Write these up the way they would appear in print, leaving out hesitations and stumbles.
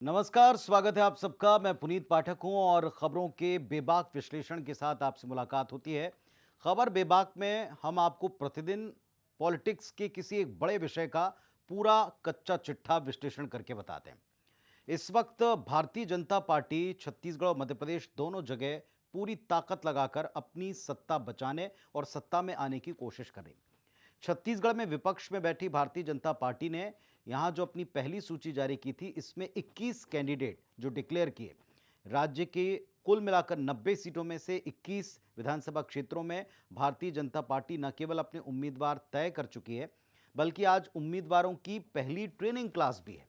नमस्कार, स्वागत है आप सबका। मैं पुनीत पाठक हूं और खबरों के बेबाक विश्लेषण के साथ आपसे मुलाकात होती है। खबर बेबाक में हम आपको प्रतिदिन पॉलिटिक्स के किसी एक बड़े विषय का पूरा कच्चा चिट्ठा विश्लेषण करके बताते हैं। इस वक्त भारतीय जनता पार्टी छत्तीसगढ़ और मध्य प्रदेश दोनों जगह पूरी ताकत लगाकर अपनी सत्ता बचाने और सत्ता में आने की कोशिश कर रही। छत्तीसगढ़ में विपक्ष में बैठी भारतीय जनता पार्टी ने यहां जो अपनी पहली सूची जारी की थी, इसमें 21 कैंडिडेट जो डिक्लेयर किए। राज्य के कुल मिलाकर 90 सीटों में से 21 विधानसभा क्षेत्रों में भारतीय जनता पार्टी न केवल अपने उम्मीदवार तय कर चुकी है, बल्कि आज उम्मीदवारों की पहली ट्रेनिंग क्लास भी है।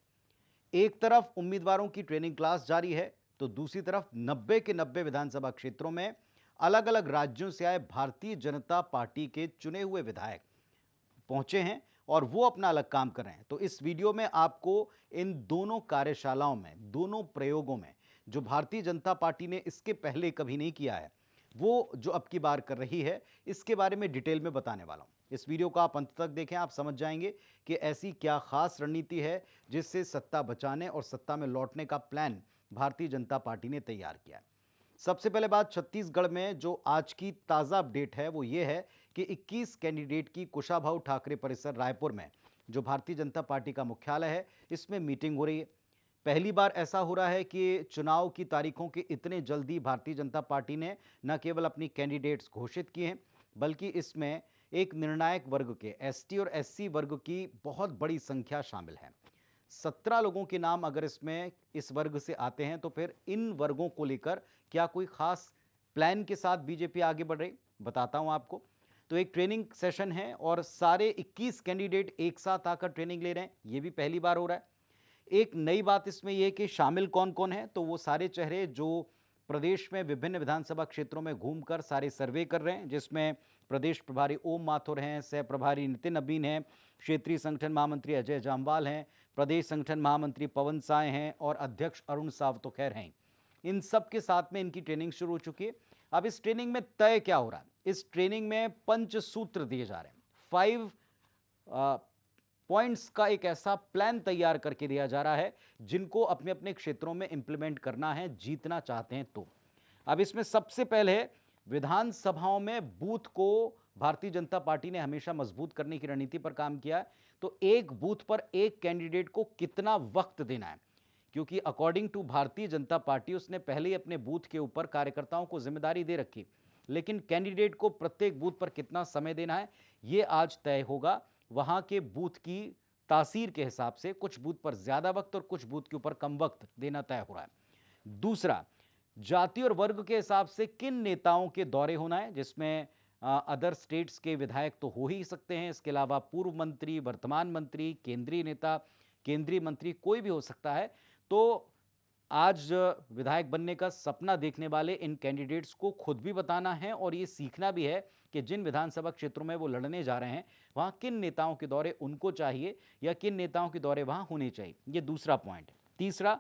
एक तरफ उम्मीदवारों की ट्रेनिंग क्लास जारी है, तो दूसरी तरफ 90 के 90 विधानसभा क्षेत्रों में अलग अलग राज्यों से आए भारतीय जनता पार्टी के चुने हुए विधायक पहुंचे हैं और वो अपना अलग काम कर रहे हैं। तो इस वीडियो में आपको इन दोनों कार्यशालाओं में, दोनों प्रयोगों में, जो भारतीय जनता पार्टी ने इसके पहले कभी नहीं किया है, वो जो अब की बार कर रही है, इसके बारे में डिटेल में बताने वाला हूं। इस वीडियो को आप अंत तक देखें, आप समझ जाएंगे कि ऐसी क्या खास रणनीति है जिससे सत्ता बचाने और सत्ता में लौटने का प्लान भारतीय जनता पार्टी ने तैयार किया है। सबसे पहले बात छत्तीसगढ़ में जो आज की ताज़ा अपडेट है वो ये है कि 21 कैंडिडेट की कुशाभाऊ ठाकरे परिसर रायपुर में, जो भारतीय जनता पार्टी का मुख्यालय है, इसमें मीटिंग हो रही है। पहली बार ऐसा हो रहा है कि चुनाव की तारीखों के इतने जल्दी भारतीय जनता पार्टी ने न केवल अपनी कैंडिडेट्स घोषित किए हैं, बल्कि इसमें एक निर्णायक वर्ग के एसटी और एससी वर्ग की बहुत बड़ी संख्या शामिल है। 17 लोगों के नाम अगर इसमें इस वर्ग से आते हैं, तो फिर इन वर्गों को लेकर क्या कोई खास प्लान के साथ बीजेपी आगे बढ़ रही, बताता हूं आपको। तो एक ट्रेनिंग सेशन है और सारे 21 कैंडिडेट एक साथ आकर ट्रेनिंग ले रहे हैं, ये भी पहली बार हो रहा है। एक नई बात इसमें यह कि शामिल कौन कौन है, तो वो सारे चेहरे जो प्रदेश में विभिन्न विधानसभा क्षेत्रों में घूमकर सारे सर्वे कर रहे हैं, जिसमें प्रदेश प्रभारी ओम माथुर हैं, सह प्रभारी नितिन अबीन हैं, क्षेत्रीय संगठन महामंत्री अजय जामवाल हैं, प्रदेश संगठन महामंत्री पवन साय हैं और अध्यक्ष अरुण साव तो खैर हैं। इन सब के साथ में इनकी ट्रेनिंग शुरू हो चुकी है। अब इस ट्रेनिंग में तय क्या हो रहा है, इस ट्रेनिंग में पंचसूत्र दिए जा रहे हैं। 5 पॉइंट्स का एक ऐसा प्लान तैयार करके दिया जा रहा है जिनको अपने अपने क्षेत्रों में इंप्लीमेंट करना है, जीतना चाहते हैं तो। अब इसमें सबसे पहले विधानसभाओं में बूथ को भारतीय जनता पार्टी ने हमेशा मजबूत करने की रणनीति पर काम किया है। तो एक बूथ पर एक कैंडिडेट को कितना वक्त देना है, क्योंकि according to Bharatiya Janata party उसने पहले ही अपने बूथ के ऊपर कार्यकर्ताओं को जिम्मेदारी दे रखी, लेकिन कैंडिडेट को प्रत्येक बूथ पर कितना समय देना है यह आज तय होगा। वहां के बूथ की तासीर के हिसाब से कुछ बूथ पर ज्यादा वक्त और कुछ बूथ के ऊपर कम वक्त देना तय हो रहा है। दूसरा, जाति और वर्ग के हिसाब से किन नेताओं के दौरे होना है, जिसमें अदर स्टेट्स के विधायक तो हो ही सकते हैं, इसके अलावा पूर्व मंत्री, वर्तमान मंत्री, केंद्रीय नेता, केंद्रीय मंत्री कोई भी हो सकता है। तो आज विधायक बनने का सपना देखने वाले इन कैंडिडेट्स को खुद भी बताना है और ये सीखना भी है कि जिन विधानसभा क्षेत्रों में वो लड़ने जा रहे हैं, वहां किन नेताओं के दौरे उनको चाहिए या किन नेताओं के दौरे वहां होने चाहिए। ये दूसरा पॉइंट है। तीसरा,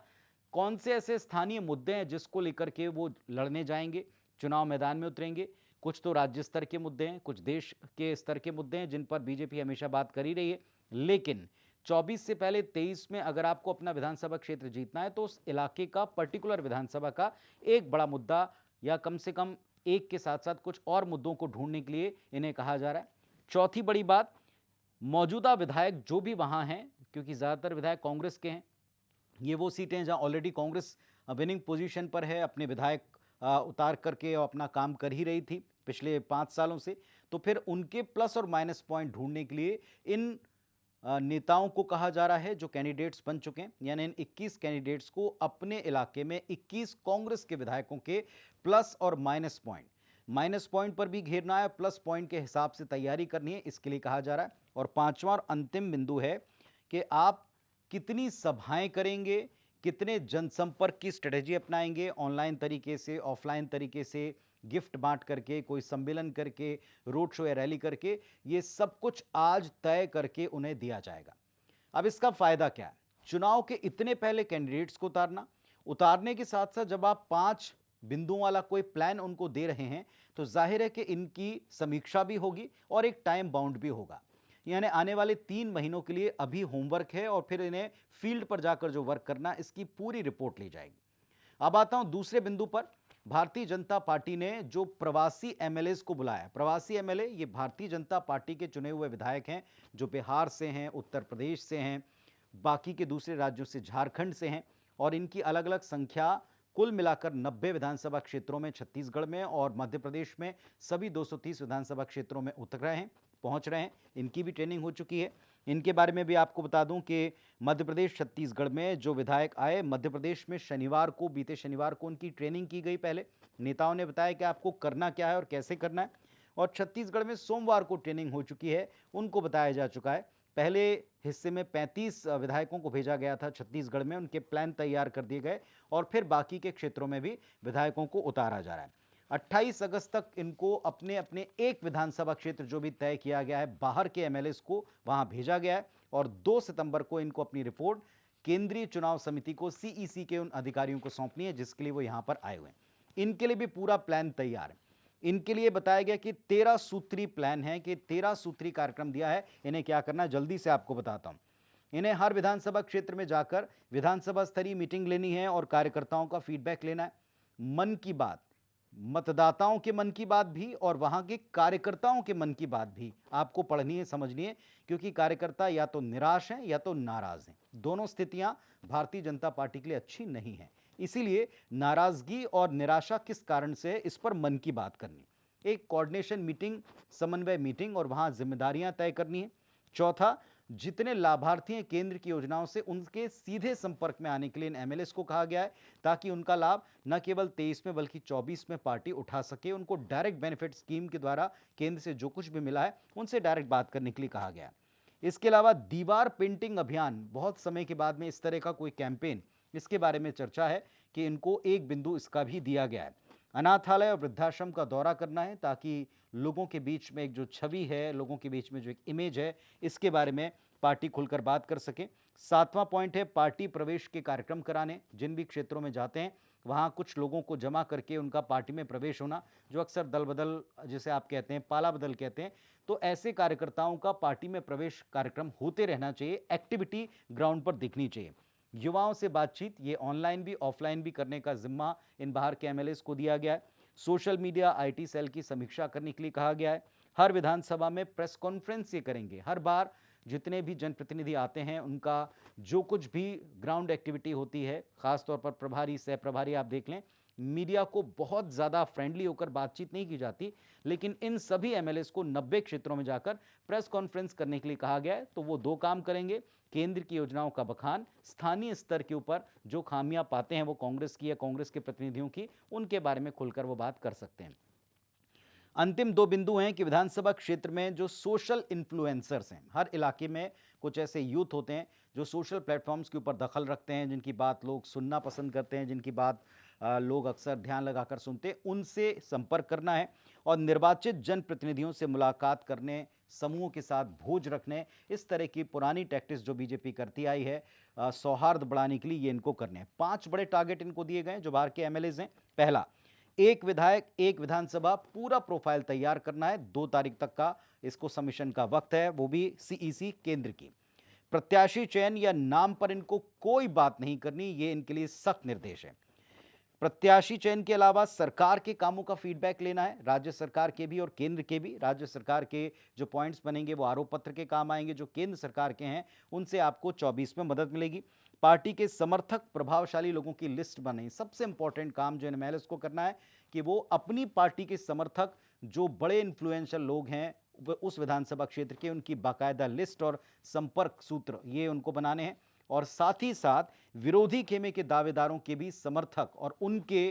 कौन से ऐसे स्थानीय मुद्दे हैं जिसको लेकर के वो लड़ने जाएंगे, चुनाव मैदान में उतरेंगे। कुछ तो राज्य स्तर के मुद्दे हैं, कुछ देश के स्तर के मुद्दे हैं जिन पर बीजेपी हमेशा बात कर ही रही है। लेकिन 24 से पहले 23 में अगर आपको अपना विधानसभा क्षेत्र जीतना है, तो उस इलाके का, पर्टिकुलर विधानसभा का एक बड़ा मुद्दा या कम से कम एक के साथ साथ कुछ और मुद्दों को ढूंढने के लिए इन्हें कहा जा रहा है। चौथी बड़ी बात, मौजूदा विधायक जो भी वहां हैं, क्योंकि ज्यादातर विधायक कांग्रेस के हैं, ये वो सीटें हैं जहां ऑलरेडी कांग्रेस विनिंग पोजीशन पर है, अपने विधायक उतार करके अपना काम कर ही रही थी पिछले 5 सालों से। तो फिर उनके प्लस और माइनस पॉइंट ढूंढने के लिए इन नेताओं को कहा जा रहा है जो कैंडिडेट्स बन चुके हैं, यानी इन 21 कैंडिडेट्स को अपने इलाके में 21 कांग्रेस के विधायकों के प्लस और माइनस पॉइंट पर भी घेरना है, प्लस पॉइंट के हिसाब से तैयारी करनी है, इसके लिए कहा जा रहा है। और पांचवा और अंतिम बिंदु है कि आप कितनी सभाएं करेंगे, कितने जनसंपर्क की स्ट्रेटेजी अपनाएंगे, ऑनलाइन तरीके से, ऑफलाइन तरीके से, गिफ्ट बांट करके, कोई सम्मेलन करके, रोड शो या रैली करके, ये सब कुछ आज तय करके उन्हें दिया जाएगा। अब इसका फायदा क्या है, चुनाव के इतने पहले कैंडिडेट्स को उतारने के साथ साथ जब आप 5 बिंदुओं वाला कोई प्लान उनको दे रहे हैं, तो जाहिर है कि इनकी समीक्षा भी होगी और एक टाइम बाउंड भी होगा। यानी आने वाले 3 महीनों के लिए अभी होमवर्क है और फिर इन्हें फील्ड पर जाकर जो वर्क करना, इसकी पूरी रिपोर्ट ली जाएगी। अब आता हूं दूसरे बिंदु पर। भारतीय जनता पार्टी ने जो प्रवासी एमएलएस को बुलाया, प्रवासी एमएलए ये भारतीय जनता पार्टी के चुने हुए विधायक हैं जो बिहार से हैं, उत्तर प्रदेश से हैं, बाकी के दूसरे राज्यों से, झारखंड से हैं, और इनकी अलग अलग संख्या कुल मिलाकर 90 विधानसभा क्षेत्रों में, छत्तीसगढ़ में और मध्य प्रदेश में सभी 230 विधानसभा क्षेत्रों में उतर रहे हैं, पहुंच रहे हैं। इनकी भी ट्रेनिंग हो चुकी है। इनके बारे में भी आपको बता दूं कि मध्य प्रदेश, छत्तीसगढ़ में जो विधायक आए, मध्य प्रदेश में बीते शनिवार को उनकी ट्रेनिंग की गई। पहले नेताओं ने बताया कि आपको करना क्या है और कैसे करना है, और छत्तीसगढ़ में सोमवार को ट्रेनिंग हो चुकी है, उनको बताया जा चुका है। पहले हिस्से में 35 विधायकों को भेजा गया था छत्तीसगढ़ में, उनके प्लान तैयार कर दिए गए और फिर बाकी के क्षेत्रों में भी विधायकों को उतारा जा रहा है। 28 अगस्त तक इनको अपने अपने एक विधानसभा क्षेत्र जो भी तय किया गया है, बाहर के एमएलएस को वहां भेजा गया है, और 2 सितंबर को इनको अपनी रिपोर्ट केंद्रीय चुनाव समिति को, सीईसी के उन अधिकारियों को सौंपनी है जिसके लिए वो यहां पर आए हुए हैं। इनके लिए भी पूरा प्लान तैयार है। इनके लिए बताया गया कि 13 सूत्री प्लान है, कि 13 सूत्री कार्यक्रम दिया है। इन्हें क्या करना है जल्दी से आपको बताता हूं। इन्हें हर विधानसभा क्षेत्र में जाकर विधानसभा स्तरीय मीटिंग लेनी है और कार्यकर्ताओं का फीडबैक लेना है। मन की बात, मतदाताओं के मन की बात भी और वहां के कार्यकर्ताओं के मन की बात भी आपको पढ़नी है, समझनी है, क्योंकि कार्यकर्ता या तो निराश हैं या तो नाराज हैं। दोनों स्थितियां भारतीय जनता पार्टी के लिए अच्छी नहीं है। इसीलिए नाराजगी और निराशा किस कारण से है, इस पर मन की बात करनी, एक कोऑर्डिनेशन मीटिंग, समन्वय मीटिंग, और वहां जिम्मेदारियां तय करनी है। चौथा, जितने लाभार्थी हैं केंद्र की योजनाओं से, उनके सीधे संपर्क में आने के लिए इन एमएलएस को कहा गया है, ताकि उनका लाभ न केवल 23 में बल्कि 24 में पार्टी उठा सके। उनको डायरेक्ट बेनिफिट स्कीम के द्वारा केंद्र से जो कुछ भी मिला है उनसे डायरेक्ट बात करने के लिए कहा गया है। इसके अलावा दीवार पेंटिंग अभियान, बहुत समय के बाद में इस तरह का कोई कैंपेन, इसके बारे में चर्चा है कि इनको एक बिंदु इसका भी दिया गया है। अनाथालय और वृद्धाश्रम का दौरा करना है, ताकि लोगों के बीच में एक जो छवि है, लोगों के बीच में जो एक इमेज है, इसके बारे में पार्टी खुलकर बात कर सके। 7वां पॉइंट है पार्टी प्रवेश के कार्यक्रम कराने। जिन भी क्षेत्रों में जाते हैं वहां कुछ लोगों को जमा करके उनका पार्टी में प्रवेश होना, जो अक्सर दल बदल जिसे आप कहते हैं, पाला बदल कहते हैं, तो ऐसे कार्यकर्ताओं का पार्टी में प्रवेश कार्यक्रम होते रहना चाहिए, एक्टिविटी ग्राउंड पर दिखनी चाहिए। युवाओं से बातचीत, ये ऑनलाइन भी ऑफलाइन भी करने का जिम्मा इन बाहर के एमएलएस को दिया गया है। सोशल मीडिया आईटी सेल की समीक्षा करने के लिए कहा गया है। हर विधानसभा में प्रेस कॉन्फ्रेंस ये करेंगे। हर बार जितने भी जनप्रतिनिधि आते हैं उनका जो कुछ भी ग्राउंड एक्टिविटी होती है, खासतौर पर प्रभारी, सह प्रभारी, आप देख लें, मीडिया को बहुत ज़्यादा फ्रेंडली होकर बातचीत नहीं की जाती, लेकिन इन सभी एमएलएस को 90 क्षेत्रों में जाकर प्रेस कॉन्फ्रेंस करने के लिए कहा गया है। तो वो 2 काम करेंगे, केंद्र की योजनाओं का बखान, स्थानीय स्तर के ऊपर जो खामियां पाते हैं वो कांग्रेस की या कांग्रेस के प्रतिनिधियों की, उनके बारे में खुलकर वो बात कर सकते हैं। अंतिम 2 बिंदु हैं कि विधानसभा क्षेत्र में जो सोशल इन्फ्लुएंसर्स हैं, हर इलाके में कुछ ऐसे यूथ होते हैं जो सोशल प्लेटफॉर्म्स के ऊपर दखल रखते हैं, जिनकी बात लोग सुनना पसंद करते हैं, जिनकी बात लोग अक्सर ध्यान लगाकर सुनते हैं, उनसे संपर्क करना है और निर्वाचित जनप्रतिनिधियों से मुलाकात करने, समूहों के साथ भोज रखने, इस तरह की पुरानी टैक्टिस जो बीजेपी करती आई है सौहार्द बढ़ाने के लिए, ये इनको करने हैं। 5 बड़े टारगेट इनको दिए गए हैं जो बाहर के एमएलएज हैं। पहला, एक विधायक एक विधानसभा, पूरा प्रोफाइल तैयार करना है। 2 तारीख तक का इसको सबमिशन का वक्त है, वो भी सीईसी केंद्र की। प्रत्याशी चयन या नाम पर इनको कोई बात नहीं करनी, ये इनके लिए सख्त निर्देश है। प्रत्याशी चयन के अलावा सरकार के कामों का फीडबैक लेना है, राज्य सरकार के भी और केंद्र के भी। राज्य सरकार के जो पॉइंट्स बनेंगे वो आरोप पत्र के काम आएंगे, जो केंद्र सरकार के हैं उनसे आपको 24 में मदद मिलेगी। पार्टी के समर्थक, प्रभावशाली लोगों की लिस्ट बनाई। सबसे इंपॉर्टेंट काम जो एमएलएस को करना है कि वो अपनी पार्टी के समर्थक, जो बड़े इन्फ्लुएंशियल लोग हैं उस विधानसभा क्षेत्र के, उनकी बाकायदा लिस्ट और संपर्क सूत्र ये उनको बनाने हैं, और साथ ही साथ विरोधी खेमे के दावेदारों के भी समर्थक और उनके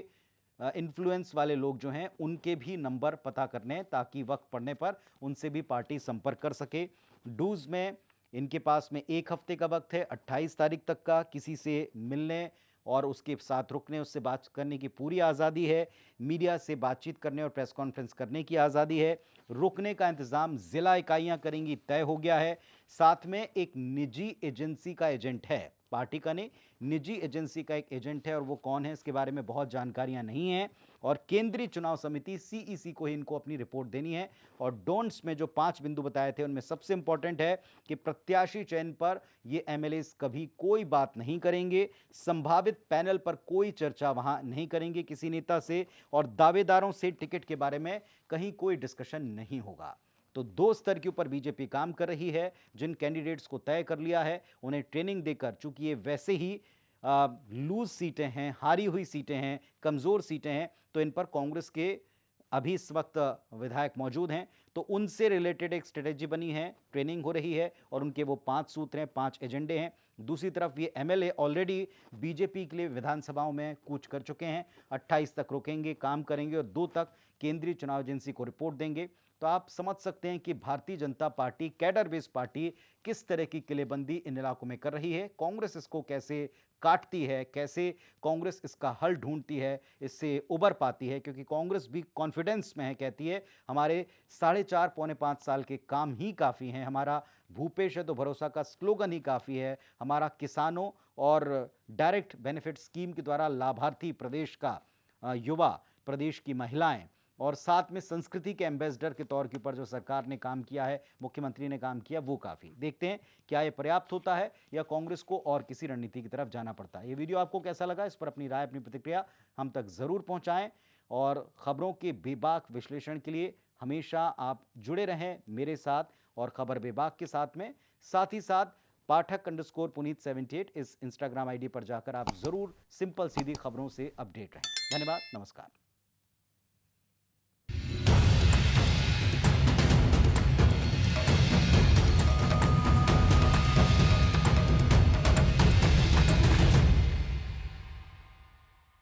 इन्फ्लुएंस वाले लोग जो हैं उनके भी नंबर पता करने हैं, ताकि वक्त पड़ने पर उनसे भी पार्टी संपर्क कर सके। डूज में इनके पास में 1 हफ्ते का वक्त है, 28 तारीख तक का। किसी से मिलने और उसके साथ रुकने, उससे बात करने की पूरी आज़ादी है। मीडिया से बातचीत करने और प्रेस कॉन्फ्रेंस करने की आज़ादी है। रुकने का इंतज़ाम ज़िला इकाइयाँ करेंगी, तय हो गया है। साथ में एक निजी एजेंसी का एजेंट है, पार्टी का नहीं, निजी एजेंसी का एक एजेंट है और वो कौन है इसके बारे में बहुत जानकारियां नहीं हैं। और केंद्रीय चुनाव समिति सीईसी को ही इनको अपनी रिपोर्ट देनी है। और डोंट्स में जो 5 बिंदु बताए थे उनमें सबसे इंपॉर्टेंट है कि प्रत्याशी चयन पर ये एमएलएस कभी कोई बात नहीं करेंगे, संभावित पैनल पर कोई चर्चा वहां नहीं करेंगे किसी नेता से, और दावेदारों से टिकट के बारे में कहीं कोई डिस्कशन नहीं होगा। तो 2 स्तर के ऊपर बीजेपी काम कर रही है। जिन कैंडिडेट्स को तय कर लिया है उन्हें ट्रेनिंग देकर, चूंकि ये वैसे ही लूज सीटें हैं, हारी हुई सीटें हैं, कमजोर सीटें हैं, तो इन पर कांग्रेस के अभी इस वक्त विधायक मौजूद हैं, तो उनसे रिलेटेड एक स्ट्रेटेजी बनी है, ट्रेनिंग हो रही है और उनके वो 5 सूत्र हैं, 5 एजेंडे हैं। दूसरी तरफ ये एमएलए ऑलरेडी बीजेपी के लिए विधानसभाओं में कूच कर चुके हैं। 28 तक रुकेंगे, काम करेंगे और 2 तक केंद्रीय चुनाव एजेंसी को रिपोर्ट देंगे। तो आप समझ सकते हैं कि Bharatiya Janata party, cadre base party, किस तरह की किलेबंदी इन इलाकों में कर रही है। कांग्रेस इसको कैसे काटती है, कैसे कांग्रेस इसका हल ढूंढती है, इससे उबर पाती है, क्योंकि कांग्रेस भी कॉन्फिडेंस में है, कहती है हमारे 4.5 पौने 5 साल के काम ही काफ़ी हैं, हमारा भूपेश है तो भरोसा का स्लोगन ही काफ़ी है, हमारा किसानों और डायरेक्ट बेनिफिट स्कीम के द्वारा लाभार्थी प्रदेश का युवा, प्रदेश की महिलाएं और साथ में संस्कृति के एम्बेसडर के तौर के ऊपर जो सरकार ने काम किया है, मुख्यमंत्री ने काम किया, वो काफ़ी। देखते हैं क्या ये पर्याप्त होता है या कांग्रेस को और किसी रणनीति की तरफ जाना पड़ता है। ये वीडियो आपको कैसा लगा, इस पर अपनी राय, अपनी प्रतिक्रिया हम तक ज़रूर पहुंचाएं। और खबरों के बेबाक विश्लेषण के लिए हमेशा आप जुड़े रहें मेरे साथ और खबर बेबाक के साथ में। साथ ही साथ पाठक_पुनीत78 इस इंस्टाग्राम आईडी पर जाकर आप ज़रूर सिंपल सीधी खबरों से अपडेट रहें। धन्यवाद, नमस्कार।